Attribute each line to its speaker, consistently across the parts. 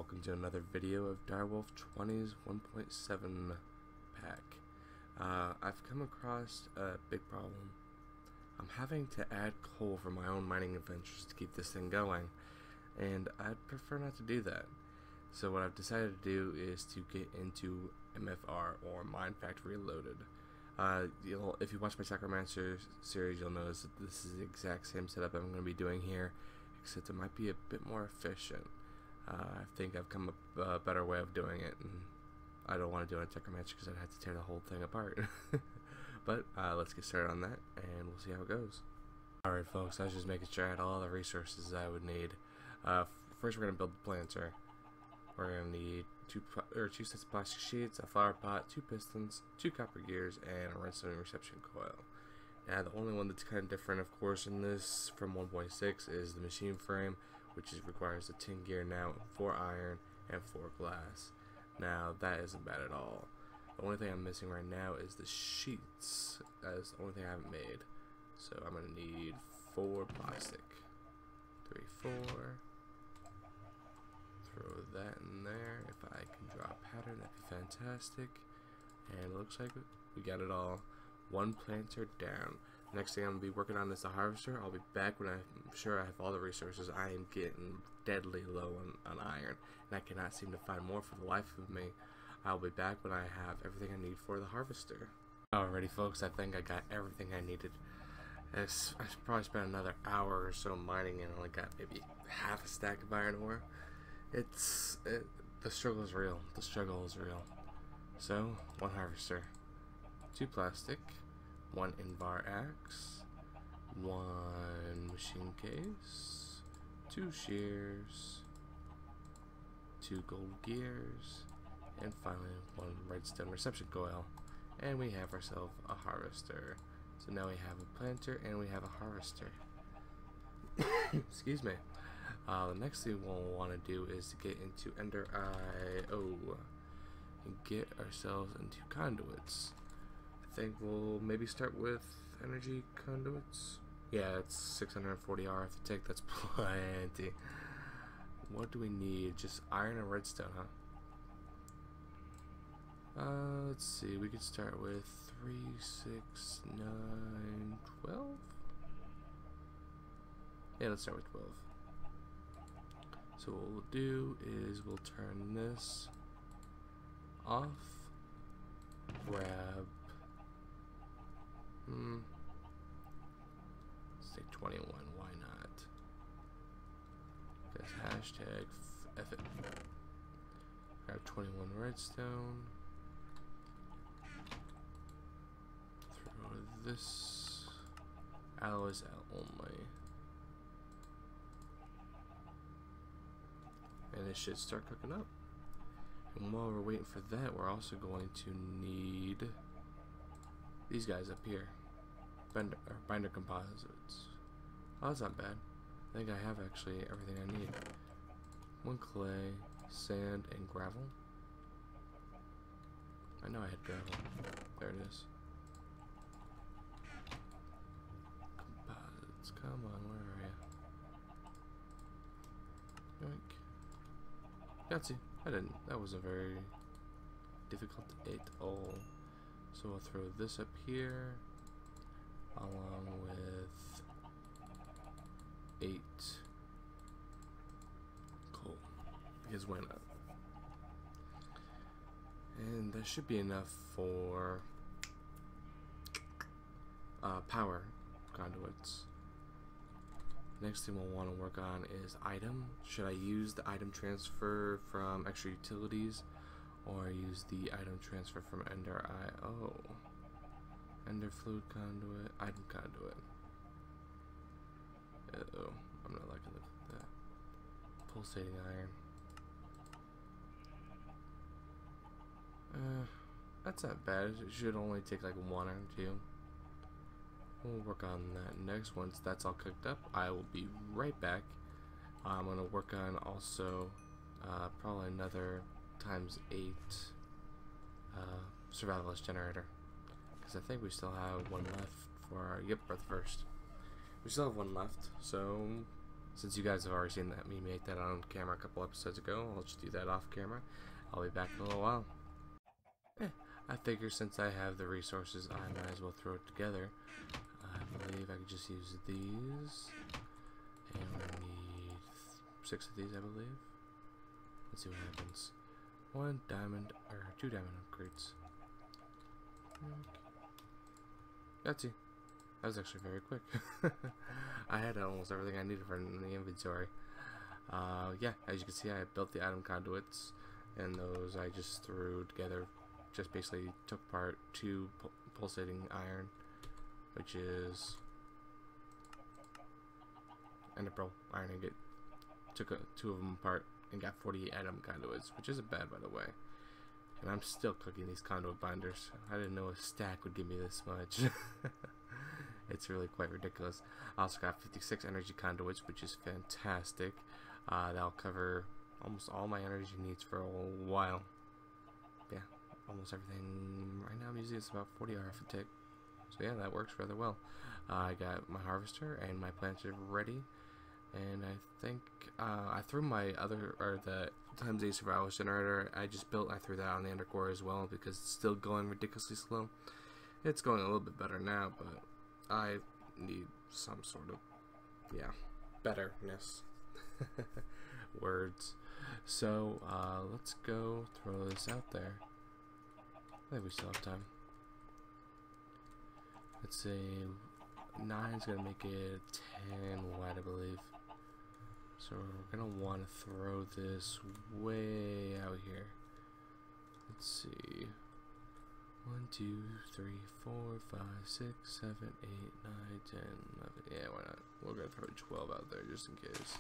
Speaker 1: welcome to another video of Direwolf20's 1.7 pack. I've come across a big problem. I'm having to add coal for my own mining adventures to keep this thing going, and I'd prefer not to do that. So what I've decided to do is to get into MFR, or Mine Factory Loaded. If you watch my Sacromancer series, you'll notice that this is the exact same setup I'm going to be doing here, except it might be a bit more efficient. I think I've come up a better way of doing it, and I don't want to do it on Sacromancer because I'd have to tear the whole thing apart. But let's get started on that, and we'll see how it goes. Alright folks, I was just making sure I had all the resources I would need. First we're going to build the planter. We're going to need two sets of plastic sheets, a flower pot, 2 pistons, 2 copper gears, and a redstone reception coil. Now the only one that's kind of different, of course, in this from 1.6 is the machine frame, which requires a tin gear now, 4 iron, and 4 glass. Now that isn't bad at all. The only thing I'm missing right now is the sheets. That is the only thing I haven't made. So I'm going to need 4 plastic. 3, 4. Throw that in there. If I can draw a pattern, that'd be fantastic. And it looks like we got it all. 1 planter down. Next thing I'm going to be working on is the harvester. I'll be back when I'm sure I have all the resources. I am getting deadly low on iron, and I cannot seem to find more for the life of me. I'll be back when I have everything I need for the harvester. Alrighty folks, I think I got everything I needed. I probably spent another hour or so mining and only got maybe half a stack of iron ore. The struggle is real. The struggle is real. So, 1 harvester, 2 plastic, 1 invar axe, 1 machine case, 2 shears, 2 gold gears, and finally 1 redstone reception coil. And we have ourselves a harvester. So now we have a planter and we have a harvester. Excuse me. The next thing we'll want to do is to get into Ender IO and get ourselves into conduits. I think we'll maybe start with energy conduits. Yeah, it's 640 RF to take. That's plenty. What do we need? Just iron and redstone, huh? Let's see. We could start with 3, 6, 9, 12. Yeah, let's start with 12. So what we'll do is we'll turn this off. Grab. Let's take 21. Why not? Because hashtag F it. Grab 21 redstone. Throw this. Alloys out only. And it should start cooking up. And while we're waiting for that, we're also going to need these guys up here. Binder composites. Oh, that's not bad. I think I have actually everything I need. 1 clay, sand, and gravel. I know I had gravel. There it is. Composites. Come on, where are you? Yoink. Yahtzee. I didn't. That wasn't very difficult at all. So we'll throw this up here along with 8 coal. Because why not? And that should be enough for power conduits. Next thing we'll want to work on is item. Should I use the item transfer from extra utilities or use the item transfer from Ender IO? Ender fluid conduit, item conduit. Uh-oh, I'm not liking that. Pulsating iron. That's not bad. It should only take like 1 or 2. We'll work on that next. Once that's all cooked up, I will be right back. I'm going to work on also probably another ×8 survivalist generator, because I think we still have 1 left for our, yep, we're the first. We still have 1 left, so since you guys have already seen that me make that on camera a couple episodes ago, I'll just do that off camera. I'll be back in a little while. I figure since I have the resources, I might as well throw it together. I believe I could just use these, and we're gonna need 6 of these, I believe. Let's see what happens. 1 diamond, or 2 diamond upgrades. That's it. That was actually very quick. I had almost everything I needed for in the inventory. Yeah, as you can see, I built the item conduits, and those I just threw together. Just basically took apart 2 pulsating iron, which is and a pearl iron ingot. Took 2 of them apart and got 48 item conduits, which isn't bad, by the way. And I'm still cooking these conduit binders. I didn't know a stack would give me this much. It's really quite ridiculous. I also got 56 energy conduits, which is fantastic. That'll cover almost all my energy needs for a while. Yeah, almost everything. Right now I'm using it's about 40 RF a tick. So yeah, that works rather well. I got my harvester and my planter ready. And I think I threw my the times A survival generator I just built. I threw that on the undercore as well because it's still going ridiculously slow. It's going a little bit better now, but I need some sort of betterness. Words. So let's go throw this out there. I think we still have time. Let's say 9's gonna make it 10 wide, I believe. So we're gonna want to throw this way out here. Let's see. 1, 2, 3, 4, 5, 6, 7, 8, 9, 10, 11. Yeah, why not? We're gonna throw 12 out there just in case.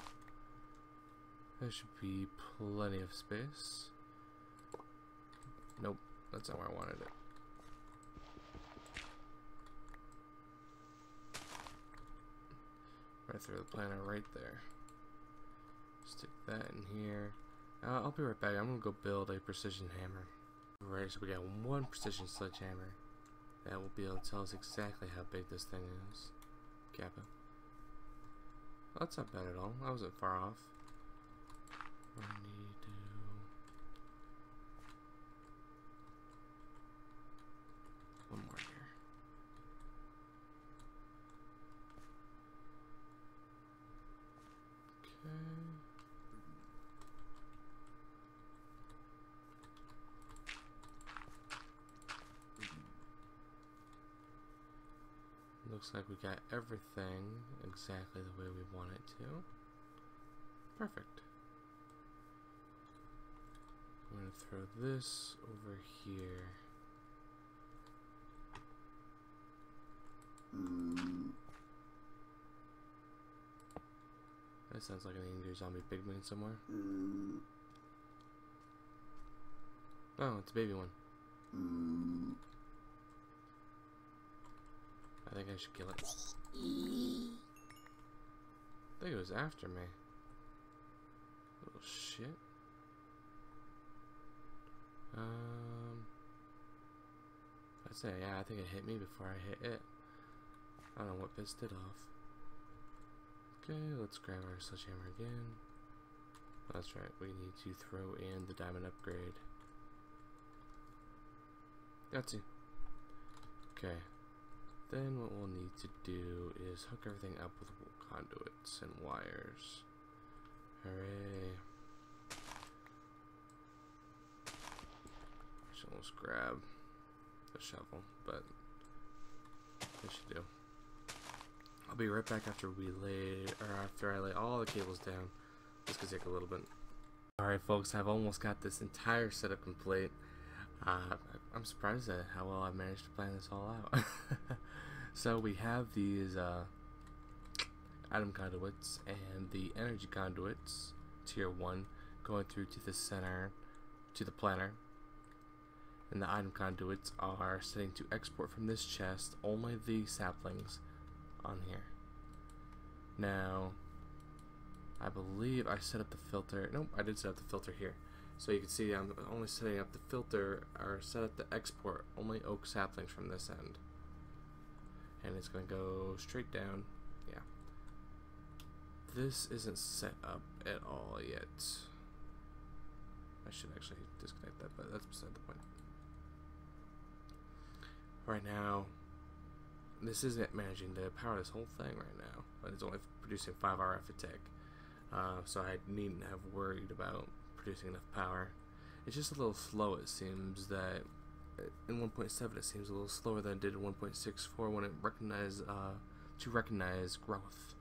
Speaker 1: There should be plenty of space. Nope, that's not where I wanted it. I'm gonna throw the planter right there. Stick that in here. I'll be right back. I'm gonna go build a precision hammer. Alright, so we got 1 precision sledgehammer. That will be able to tell us exactly how big this thing is. Kappa. Well, that's not bad at all. I wasn't far off. We need to... one more here. Okay. Looks like we got everything exactly the way we want it to. Perfect. I'm going to throw this over here. That sounds like an angry zombie pigman somewhere. Oh, it's a baby one. I think I should kill it. I think it was after me. Little shit. I'd say, yeah, I think it hit me before I hit it. I don't know what pissed it off. Okay, let's grab our sledgehammer again. That's right, we need to throw in the diamond upgrade. Gotcha. Okay. Then what we'll need to do is hook everything up with conduits and wires. Hooray. I should almost grab a shovel, but I should do. I'll be right back after I lay all the cables down. This could take a little bit. Alright folks, I've almost got this entire setup complete. I'm surprised at how well I managed to plan this all out. So we have these item conduits and the energy conduits, tier 1, going through to the center, to the planter. And the item conduits are setting to export from this chest only the saplings on here. Now, I believe I set up the filter. Nope, I did set up the filter here. So you can see I'm only setting up the filter, or set up the export only oak saplings from this end. And it's going to go straight down. Yeah. this isn't set up at all yet. I should actually disconnect that, but that's beside the point. Right now, this isn't managing to power this whole thing right now, but it's only producing 5 RF a tick. So I needn't have worried about producing enough power. It's just a little slow, it seems, that in 1.7 it seems a little slower than it did in 1.64 when it recognized to recognize growth.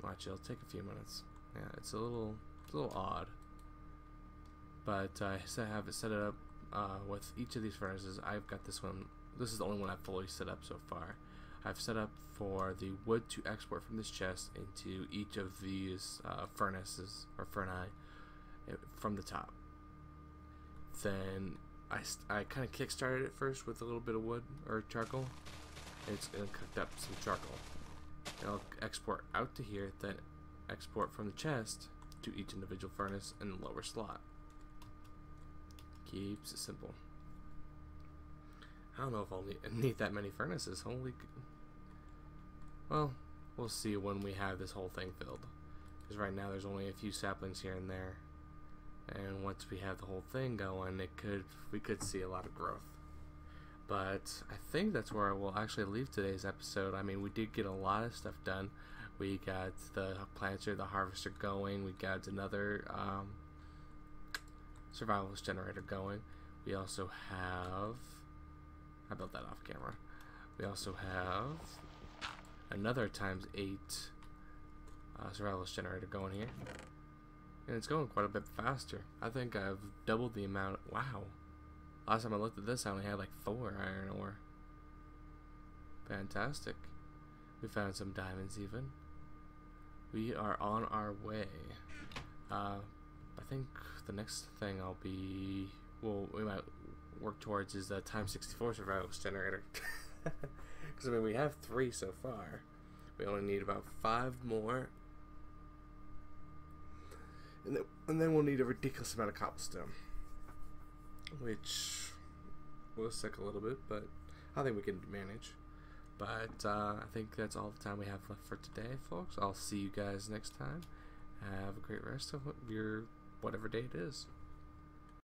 Speaker 1: Watch, it'll take a few minutes. Yeah, it's a little odd. But I have it set up with each of these furnaces. I've got this one. This is the only one I've fully set up so far. I've set up for the wood to export from this chest into each of these furnaces or furnace from the top. Then I kind of kick-started it first with a little bit of wood or charcoal. It's cooked up some charcoal. It'll export out to here, then export from the chest to each individual furnace in the lower slot. Keeps it simple. I don't know if I'll need that many furnaces. Holy. Well, we'll see when we have this whole thing filled. Because right now there's only a few saplings here and there. And once we have the whole thing going, we could see a lot of growth. But I think that's where we'll actually leave today's episode. I mean, we did get a lot of stuff done. We got the planter, the harvester going. We got another survivalist generator going. We also have... I built that off camera. We also have another ×8 survivalist generator going here. And it's going quite a bit faster. I think I've doubled the amount. Wow. Last time I looked at this, I only had like 4 iron ore. Fantastic. We found some diamonds even. We are on our way. I think the next thing we might work towards is the ×64 survivalist generator. Because I mean, we have 3 so far. We only need about 5 more. And then we'll need a ridiculous amount of cobblestone, which will suck a little bit, but I think we can manage. But I think that's all the time we have left for today, folks. I'll see you guys next time. Have a great rest of your whatever day it is.